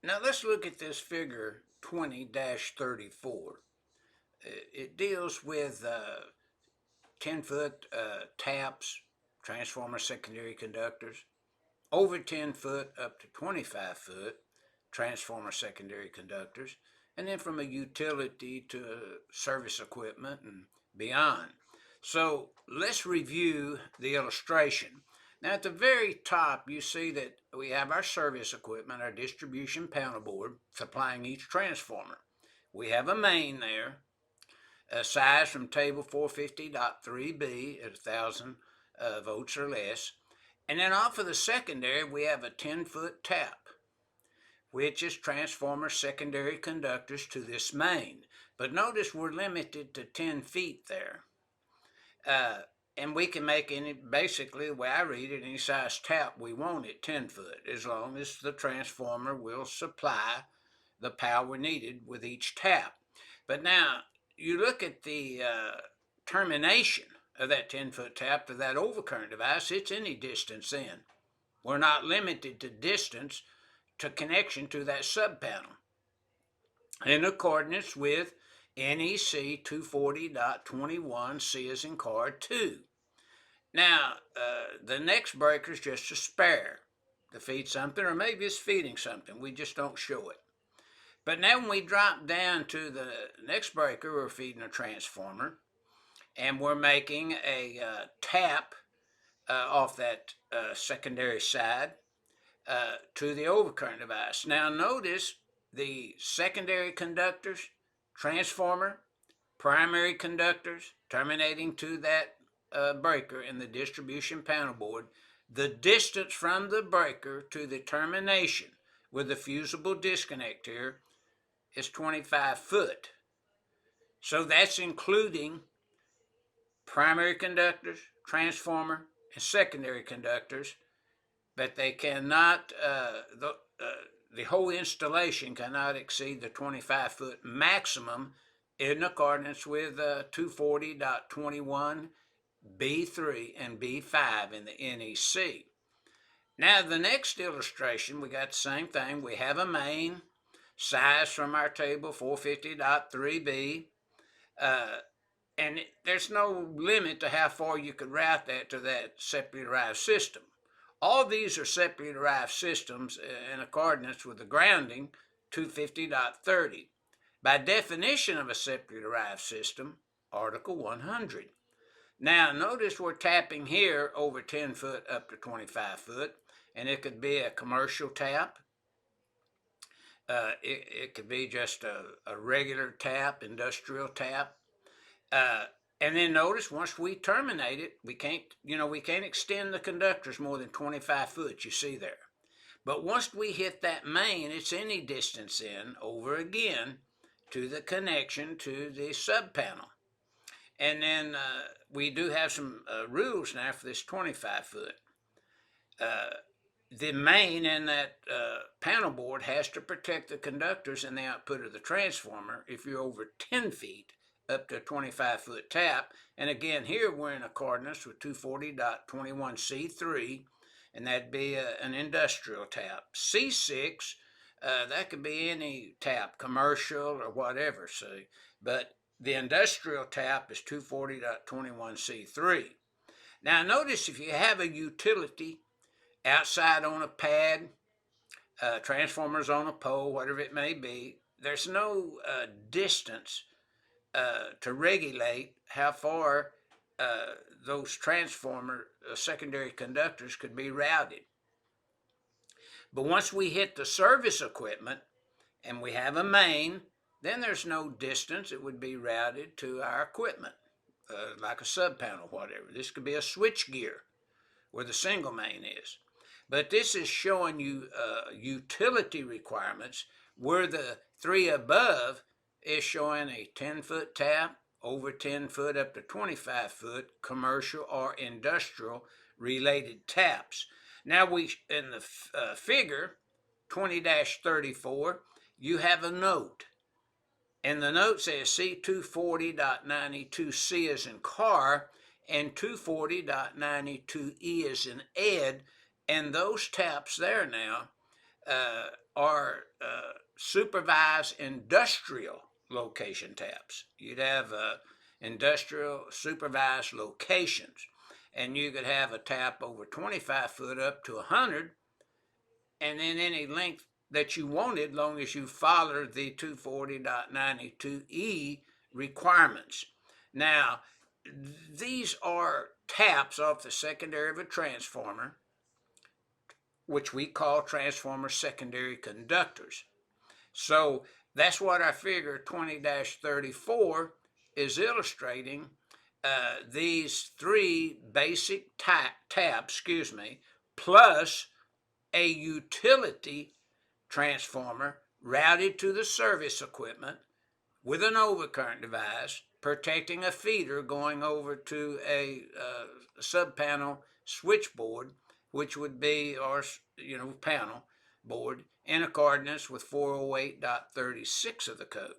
Now let's look at this figure 20-34. It deals with 10-foot taps, transformer secondary conductors, over 10 foot up to 25 foot, transformer secondary conductors, and then from a utility to service equipment and beyond. So let's review the illustration. Now at the very top you see that we have our service equipment, our distribution panel board supplying each transformer. We have a main there, a size from table 450.3b at 1,000 volts or less. And then off of the secondary we have a 10-foot tap, which is transformer secondary conductors to this main. But notice we're limited to 10 feet there. And we can make any, basically the way I read it, any size tap we want at 10 foot, as long as the transformer will supply the power needed with each tap. But now, you look at the termination of that 10-foot tap to that overcurrent device, it's any distance in. We're not limited to distance to connection to that subpanel, in accordance with NEC 240.21, C as in card 2. Now, the next breaker is just a spare to feed something, or maybe it's feeding something. We just don't show it. But now when we drop down to the next breaker, we're feeding a transformer, and we're making a tap off that secondary side to the overcurrent device. Now notice the secondary conductors, transformer, primary conductors terminating to that breaker in the distribution panel board. The distance from the breaker to the termination with the fusible disconnect here is 25 foot. So that's including primary conductors, transformer, and secondary conductors, but they cannot, the whole installation cannot exceed the 25 foot maximum in accordance with 240.21 B3 and B5 in the NEC. Now the next illustration, we got the same thing. We have a main, size from our table 450.3b, and there's no limit to how far you could route that to that separately derived system. All these are separately derived systems in accordance with the grounding 250.30. By definition of a separately derived system, Article 100. Now notice we're tapping here over 10 foot up to 25 foot, and it could be a commercial tap. It could be just a regular tap, industrial tap. And then notice once we terminate it, we can't extend the conductors more than 25 foot, you see there. But once we hit that main, it's any distance in over again to the connection to the subpanel. And then we do have some rules now for this 25 foot. The main in that panel board has to protect the conductors and the output of the transformer if you're over 10 feet up to a 25 foot tap. And again, here we're in accordance with 240.21C3, and that'd be an industrial tap. C6, that could be any tap, commercial or whatever, see. But the industrial tap is 240.21C3. Now notice if you have a utility outside on a pad, transformers on a pole, whatever it may be, there's no distance to regulate how far those transformer secondary conductors could be routed. But once we hit the service equipment and we have a main, then there's no distance it would be routed to our equipment, like a subpanel, whatever. This could be a switch gear where the single main is. But this is showing you utility requirements, where the three above is showing a 10-foot tap, over 10 foot up to 25 foot, commercial or industrial related taps. Now in the figure 20-34, you have a note. And the note says C240.92C as in car and 240.92E as in Ed. And those taps there now are supervised industrial location taps. You'd have industrial supervised locations, and you could have a tap over 25 foot up to 100, and then any length that you wanted, long as you followed the 240.92E requirements. Now, these are taps off the secondary of a transformer, which we call transformer secondary conductors. So that's what our figure 20-34 is illustrating. These three basic taps, plus a utility transformer routed to the service equipment with an overcurrent device protecting a feeder going over to a sub-panel switchboard, which would be our panel board in accordance with 408.36 of the code.